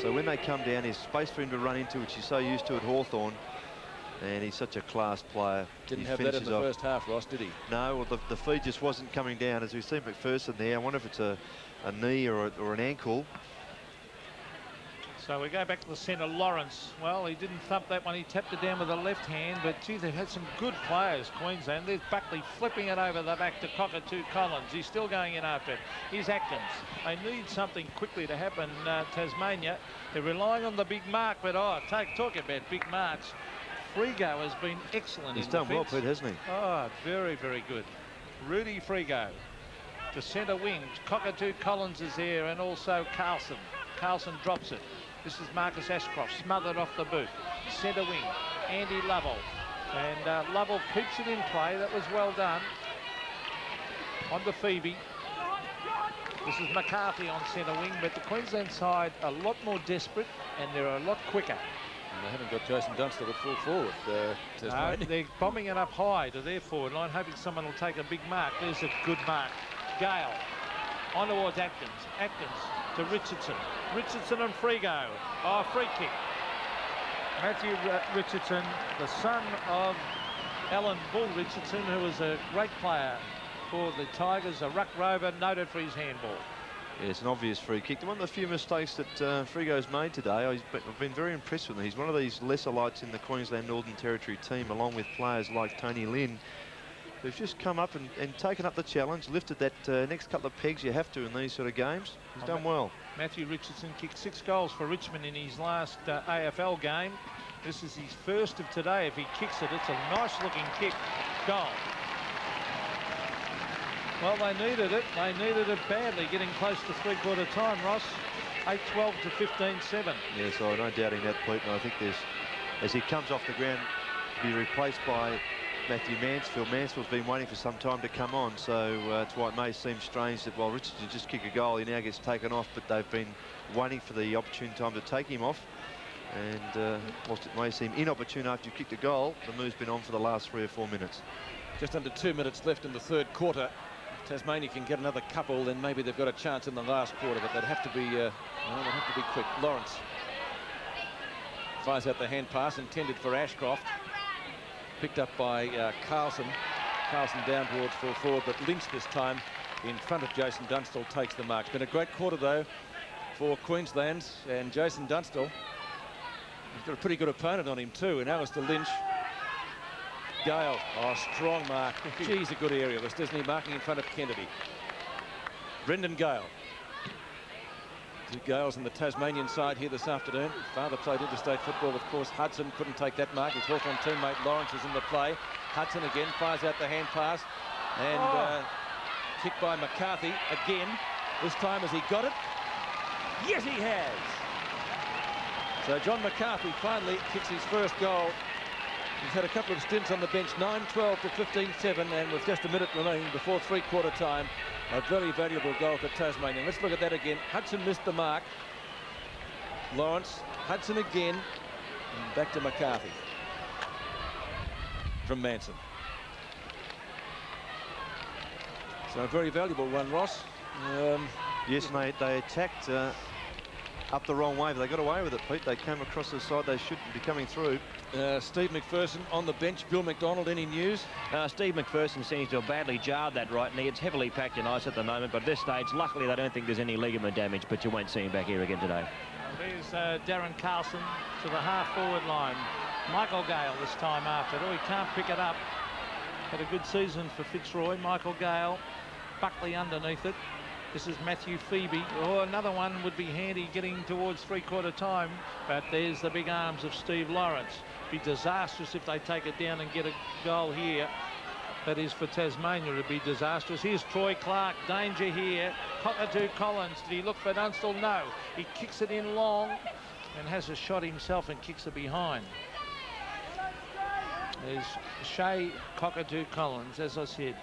So when they come down, there's space for him to run into, which he's so used to at Hawthorn. And he's such a class player. Didn't have that in the first half, Ross, did he? No, well, the feed just wasn't coming down. As we've seen McPherson there, I wonder if it's a knee or an ankle. So we go back to the centre, Lawrence. Well, he didn't thump that one. He tapped it down with the left hand, but gee, they've had some good players, Queensland. There's Buckley flipping it over the back to Cockatoo Collins. He's still going in after it. Here's Atkins. They need something quickly to happen, Tasmania. They're relying on the big mark, but talk about big marks. Frigo has been excellent. He's done well, Pete, hasn't he? Oh, very, very good. Rudy Frigo to centre wing. Cockatoo Collins is there, and also Carlson. Carlson drops it. This is Marcus Ashcroft, smothered off the boot. Centre wing, Andy Lovell. And Lovell keeps it in play. That was well done. On to Phoebe. This is McCarthy on centre wing, but the Queensland side a lot more desperate, and they're a lot quicker. They haven't got Jason Dunstall at full forward. No, they're bombing it up high to their forward line, hoping someone will take a big mark. There's a good mark. Gale on towards Atkins. Atkins to Richardson. Richardson and Frigo. Oh, free kick. Matthew Richardson, the son of Alan Bull Richardson, who was a great player for the Tigers, a ruck rover, noted for his handball. Yeah, it's an obvious free kick. One of the few mistakes that Frigo's made today, I've been very impressed with him. He's one of these lesser lights in the Queensland Northern Territory team, along with players like Tony Lynn, who've just come up and taken up the challenge, lifted that next couple of pegs you have to in these sort of games. He's done well. Matthew Richardson kicked 6 goals for Richmond in his last AFL game. This is his first of today. If he kicks it, it's a nice-looking kick. Goal. Well, they needed it. They needed it badly, getting close to three-quarter time, Ross. 8-12 to 15-7. Yeah, so no doubting that, Pete. And I think there's, as he comes off the ground, to be replaced by Matthew Mansfield. Mansfield's been waiting for some time to come on, so it's why it may seem strange that while Richardson just kick a goal, he now gets taken off, but they've been waiting for the opportune time to take him off. And whilst it may seem inopportune after you kicked a goal, the move's been on for the last 3 or 4 minutes. Just under 2 minutes left in the third quarter. If Tasmania can get another couple, then maybe they've got a chance in the last quarter, but they'd have to be quick. Lawrence fires out the hand pass intended for Ashcroft. Picked up by Carlson. Carlson down towards full forward, but Lynch this time in front of Jason Dunstall takes the mark. It's been a great quarter, though, for Queensland, and Jason Dunstall, he's got a pretty good opponent on him, too, and Alistair Lynch. Gale, oh, strong mark. Geez, a good area, this, doesn't he? Marking in front of Kennedy. Brendan Gale. 2 Gales in the Tasmanian side here this afternoon. Father played interstate football, of course. Hudson couldn't take that mark. His Hawthorn teammate Lawrence is in the play. Hudson again fires out the hand pass. And kicked by McCarthy again. This time has he got it? Yes, he has. So John McCarthy finally kicks his first goal. He's had a couple of stints on the bench, 9-12 to 15-7, and with just a minute remaining before three-quarter time, a very valuable goal for Tasmania. Let's look at that again. Hudson missed the mark. Lawrence, Hudson again, and back to McCarthy from Manson. So a very valuable one, Ross. Yes, mate, they attacked up the wrong way, but they got away with it, Pete. They came across the side they shouldn't be coming through. Steve McPherson on the bench. Bill McDonald, any news? Steve McPherson seems to have badly jarred that right knee. It's heavily packed in ice at the moment, but at this stage, luckily, they don't think there's any ligament damage, but you won't see him back here again today. There's Darren Carlson to the half-forward line. Michael Gale this time after. Oh, he can't pick it up. Had a good season for Fitzroy. Michael Gale, Buckley underneath it. This is Matthew Phoebe. Oh, another one would be handy getting towards three-quarter time, but there's the big arms of Steve Lawrence. Be disastrous if they take it down and get a goal here. That is for Tasmania, it'd be disastrous. Here's Troy Clark, danger here. Cockatoo Collins, did he look for Dunstall? No. He kicks it in long and has a shot himself and kicks it behind. There's Shea Cockatoo Collins, as I said,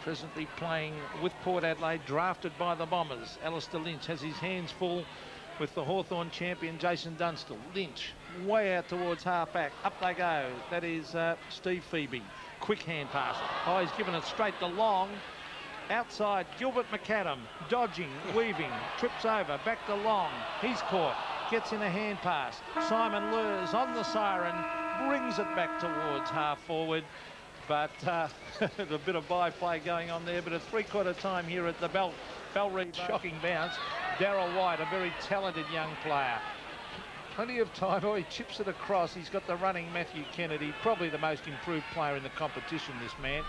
presently playing with Port Adelaide, drafted by the Bombers. Alistair Lynch has his hands full with the Hawthorn champion Jason Dunstall. Lynch way out towards half-back. Up they go. That is Steve Phoebe. Quick hand pass. Oh, he's given it straight to Long. Outside, Gilbert McAdam, dodging, weaving, trips over, back to Long. He's caught. gets in a hand pass. Simon Lurs on the siren, brings it back towards half forward. But a bit of byplay going on there. But a three-quarter time here at the Bellerive. Shocking bounce. Darryl White, a very talented young player. Plenty of time. Oh, he chips it across. He's got the running Matthew Kennedy, probably the most improved player in the competition, this man.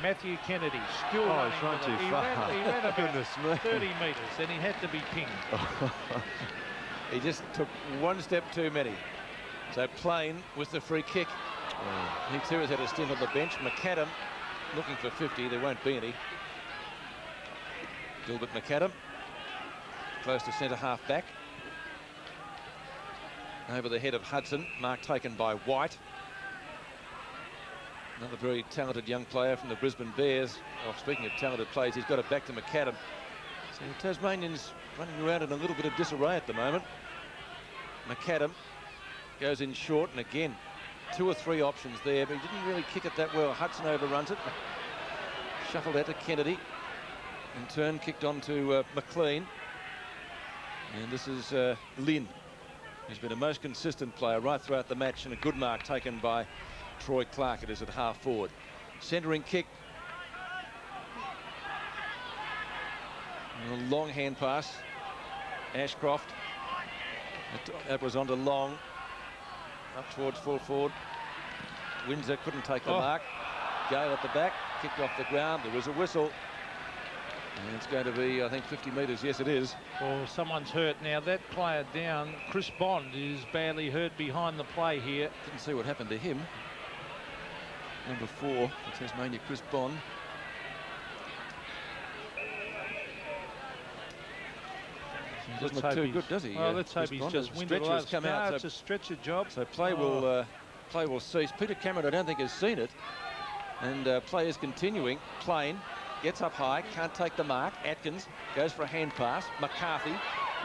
Matthew Kennedy still running. He's run too far. far. He ran about 30 metres and he had to be pinged. He just took one step too many. So Plain with the free kick. He too has had a stint on the bench. McAdam looking for 50. There won't be any. Gilbert McAdam close to centre half back. Over the head of Hudson. Mark taken by White. Another very talented young player from the Brisbane Bears. Oh, speaking of talented players, he's got it back to McAdam. So the Tasmanians running around in a little bit of disarray at the moment. McAdam goes in short, and again, 2 or 3 options there, but he didn't really kick it that well. Hudson overruns it. Shuffled out to Kennedy. In turn, kicked on to McLean. And this is Lynn, who's been a most consistent player right throughout the match, and a good mark taken by Troy Clark. It is at half forward. Centering kick. And a long hand pass. Ashcroft. That was onto Long. Up towards full forward. Windsor couldn't take the mark. Gale at the back. Kicked off the ground. There was a whistle. And it's going to be, I think, 50 metres. Yes, it is. Well, someone's hurt now. That player down, Chris Bond, is badly hurt behind the play here. Didn't see what happened to him. Number 4 for Tasmania, Chris Bond. Doesn't look too good, does he? Well, let's hope he's just winded. Come out. It's a stretcher job. So play will cease. Peter Cameron, I don't think, has seen it. And play is continuing. Plain gets up high, can't take the mark. Atkins goes for a hand pass. McCarthy,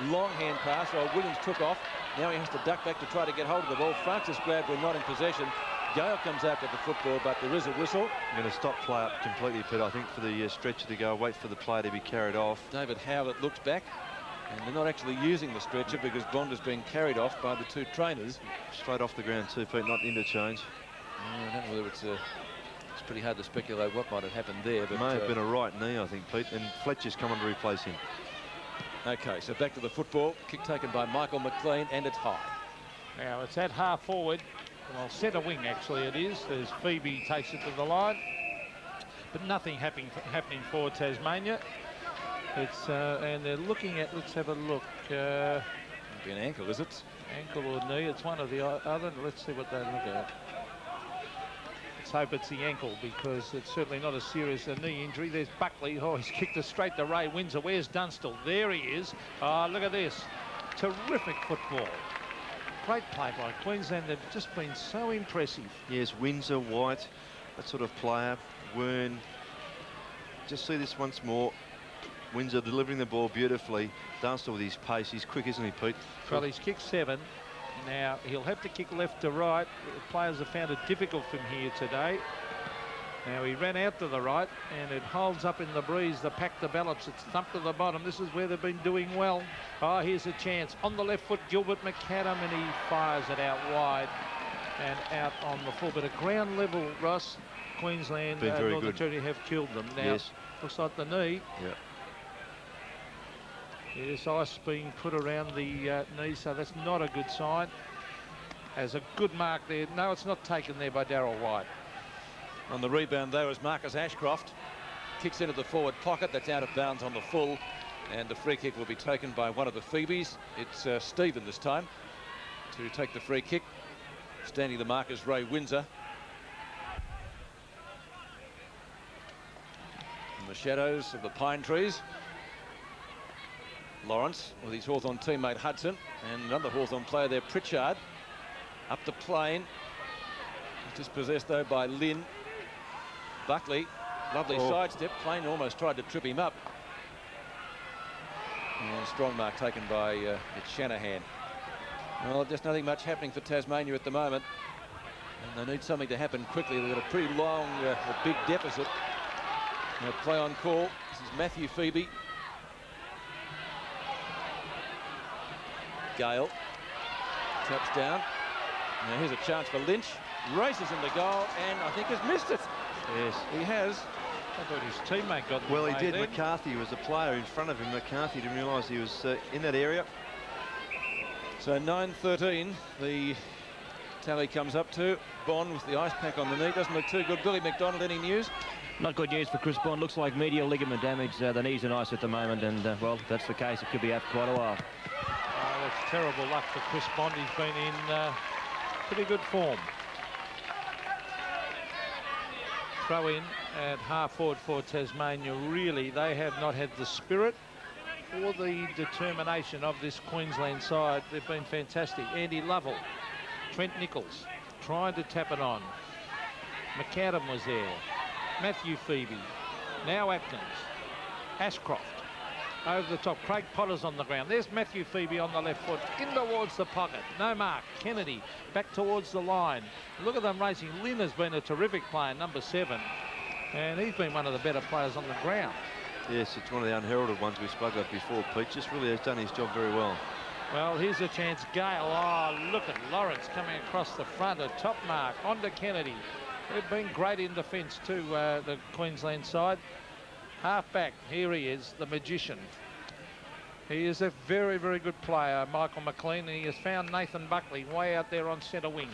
long hand pass. Well, Williams took off. Now he has to duck back to try to get hold of the ball. Francis grabbed, we're not in possession. Gale comes out with the football, but there is a whistle. I'm going to stop play up completely, Pete. I think for the stretcher to go, wait for the player to be carried off. David Howlett looks back, and they're not actually using the stretcher because Bond is being carried off by the 2 trainers. Straight off the ground, 2 feet, not interchange. I don't know whether it's pretty hard to speculate what might have happened there. But May have been a right knee, I think, Pete, and Fletcher's come on to replace him. Okay, so back to the football. Kick taken by Michael McLean, and it's high. Now it's at half forward. Well, centre wing actually it is. There's Phoebe takes it to the line, but nothing happening for Tasmania. It's and they're looking at. Let's have a look. Be an ankle, is it? Ankle or knee? It's one or the other. Let's see what they look at. Let's hope it's the ankle, because it's certainly not a serious knee injury. There's Buckley. Oh, he's kicked it straight to Ray Windsor. Where's Dunstall? There he is. Oh, look at this. Terrific football. Great play by Queensland. They've just been so impressive. Yes, Windsor, White, that sort of player. Wern. Just see this once more. Windsor delivering the ball beautifully. Dunstall with his pace. He's quick, isn't he, Pete? Well, he's kicked 7. Now, he'll have to kick left to right. The players have found it difficult from here today. Now, he ran out to the right, and it holds up in the breeze. The pack develops. It's thumped to the bottom. This is where they've been doing well. Oh, here's a chance. On the left foot, Gilbert McAdam, and he fires it out wide and out on the full. But at ground level, Ross, Queensland, Northern Territory have killed them. Now, yes. Looks like the knee. Yeah. Yes, ice being put around the knee, so that's not a good sign. Has a good mark there. No, it's not taken there by Darryl White. On the rebound, though, is Marcus Ashcroft. Kicks into the forward pocket. That's out of bounds on the full. And the free kick will be taken by one of the Phoebes. It's Stephen this time to take the free kick. Standing the mark is Ray Windsor. In the shadows of the pine trees, Lawrence with his Hawthorn teammate Hudson, and another Hawthorn player there, Pritchard. Up the plane. Dispossessed though by Lynn. Buckley, lovely sidestep. Plain almost tried to trip him up. And strong mark taken by it's Shanahan. Well, just nothing much happening for Tasmania at the moment. And they need something to happen quickly. They've got a pretty long, a big deficit. Now play on call. This is Matthew Phoebe. Gale taps down. Now here's a chance for Lynch. Races into goal and I think has missed it. Yes. He has. I thought his teammate got Well, he away did. then. McCarthy was a player in front of him. McCarthy didn't realise he was in that area. So 9-13, the tally comes up to Bond with the ice pack on the knee. Doesn't look too good. Billy McDonald, any news? Not good news for Chris Bond. Looks like medial ligament damage. The knee's in ice at the moment, and well, if that's the case, it could be out for quite a while. Oh, that's terrible luck for Chris Bond. He's been in pretty good form. Throw in at half forward for Tasmania. Really, they have not had the spirit or the determination of this Queensland side. They've been fantastic. Andy Lovell, Trent Nichols trying to tap it on. McAdam was there. Matthew Phoebe. Now Atkins. Ashcroft. Over the top. Craig Potter's on the ground. There's Matthew Phoebe on the left foot. In towards the pocket. No mark. Kennedy back towards the line. Look at them racing. Lynn has been a terrific player, number 7. And he's been one of the better players on the ground. Yes, it's one of the unheralded ones we spoke about before. Pete just really has done his job very well. Well, here's a chance. Gale. Oh, look at Lawrence coming across the front. A top mark onto Kennedy. They've been great in defence too, the Queensland side. Half-back, here he is, the magician. He is a very, very good player, Michael McLean, and he has found Nathan Buckley way out there on centre wing.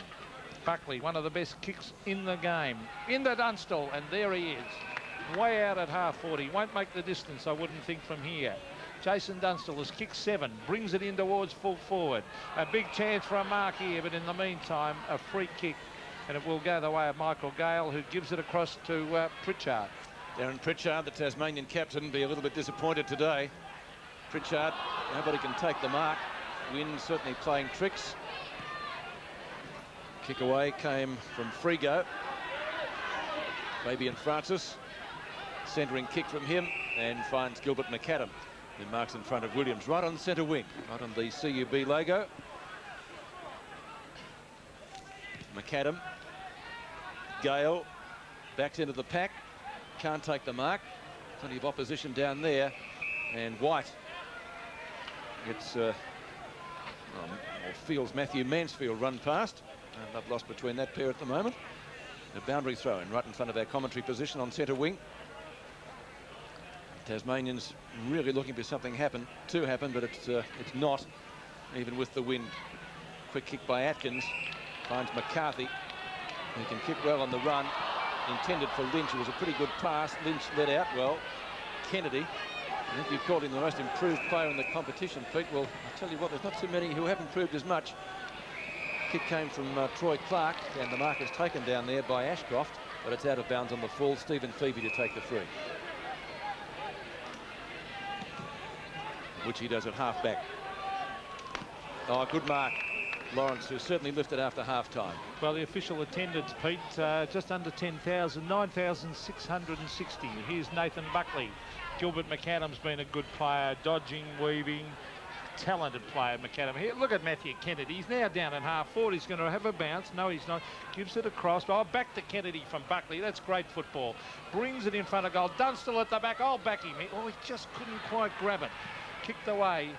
Buckley, one of the best kicks in the game. Into Dunstall, and there he is. Way out at half-forward. He won't make the distance, I wouldn't think, from here. Jason Dunstall has kicked 7, brings it in towards full forward. A big chance for a mark here, but in the meantime, a free kick, and it will go the way of Michael Gale, who gives it across to Pritchard. Darren Pritchard, the Tasmanian captain, be a little bit disappointed today. Pritchard, nobody can take the mark. Wynn certainly playing tricks. Kick away came from Frigo. Fabian Francis, centering kick from him, and finds Gilbert McAdam, who marks in front of Williams, right on centre wing, right on the CUB logo. McAdam, Gale, backs into the pack. Can't take the mark. Plenty of opposition down there. And White gets, or feels Matthew Mansfield run past. Love lost between that pair at the moment. A boundary throw in right in front of our commentary position on centre wing. Tasmanians really looking for something to happen, but it's not, even with the wind. Quick kick by Atkins. Finds McCarthy, who can kick well on the run. Intended for Lynch. It was a pretty good pass. Lynch let out well. Kennedy, I think you've called him the most improved player in the competition, Pete. Well, I'll tell you what, there's not too many who have improved as much. Kick came from Troy Clark, and the mark is taken down there by Ashcroft, but it's out of bounds on the full. Stephen Phoebe to take the free, which he does at half-back. Oh, good mark. Lawrence, who certainly lifted after half-time. Well, the official attendance, Pete, just under 10,000, 9,660. Here's Nathan Buckley. Gilbert McAdam's been a good player, dodging, weaving, talented player, McAdam. Here, look at Matthew Kennedy. He's now down at half-forward. He's going to have a bounce. No, he's not. Gives it across. Oh, back to Kennedy from Buckley. That's great football. Brings it in front of goal. Dunstall at the back. I'll back him. Oh, he just couldn't quite grab it. Kicked away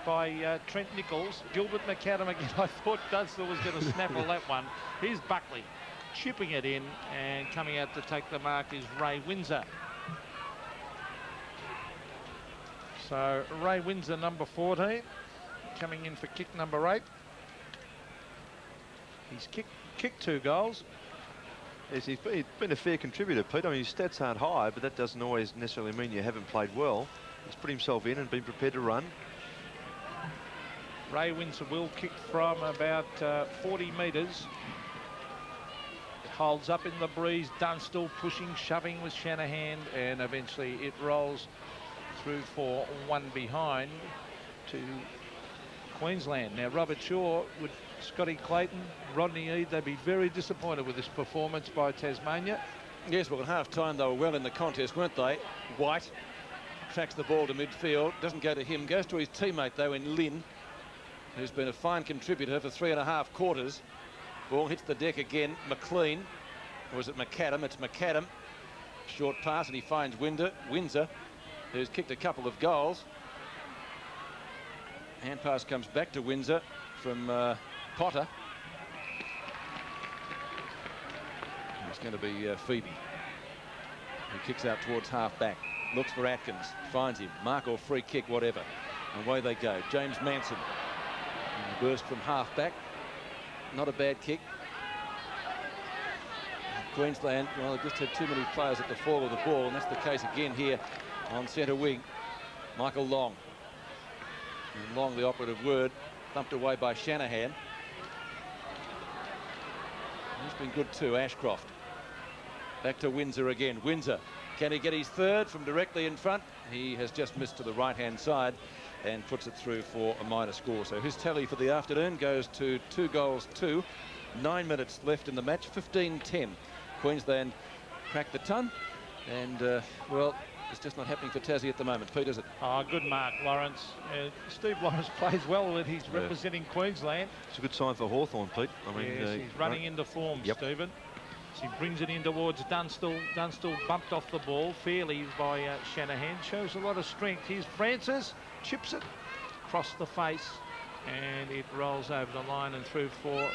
by Trent Nichols. Gilbert McAdam again. I thought Dunstall was going to snaffle that one. Here's Buckley chipping it in, and coming out to take the mark is Ray Windsor. So Ray Windsor, number 14, coming in for kick number 8. He's kicked 2 goals. Yes, he's been a fair contributor, Pete. I mean, his stats aren't high, but that doesn't always necessarily mean you haven't played well. He's put himself in and been prepared to run. Ray Windsor will kick from about 40 metres. It holds up in the breeze. Dunstall pushing, shoving with Shanahan, and eventually it rolls through for 1 behind to Queensland. Now, Robert Shaw with Scotty Clayton, Rodney Eade, they'd be very disappointed with this performance by Tasmania. Yes, well, at half-time they were well in the contest, weren't they? White tracks the ball to midfield, doesn't go to him, goes to his teammate, though, in Lynn, who's been a fine contributor for 3.5 quarters. Ball hits the deck again. McLean, or is it McAdam? It's McAdam. Short pass, and he finds Windsor, who's kicked a couple of goals. Hand pass comes back to Windsor from Potter. It's going to be Phoebe, who kicks out towards half-back. Looks for Atkins, finds him, mark or free kick, whatever. And away they go. James Manson, burst from half-back. Not a bad kick. Queensland, well, just had too many players at the fall of the ball, and that's the case again here on centre wing. Michael Long. And Long, the operative word, thumped away by Shanahan. He's been good too, Ashcroft. Back to Windsor again. Windsor, can he get his third from directly in front? He has just missed to the right-hand side and puts it through for a minor score. So his tally for the afternoon goes to 2 goals, 2. 9 minutes left in the match, 15-10. Queensland cracked the ton, and, well, it's just not happening for Tassie at the moment. Pete, is it? Oh, good mark, Lawrence. Steve Lawrence plays well when he's representing Queensland. It's a good sign for Hawthorn, Pete. I mean, yes, he's running into form, Stephen. He brings it in towards Dunstall. Dunstall bumped off the ball fairly by Shanahan. Shows a lot of strength. Here's Francis. Chips it across the face. And it rolls over the line and through for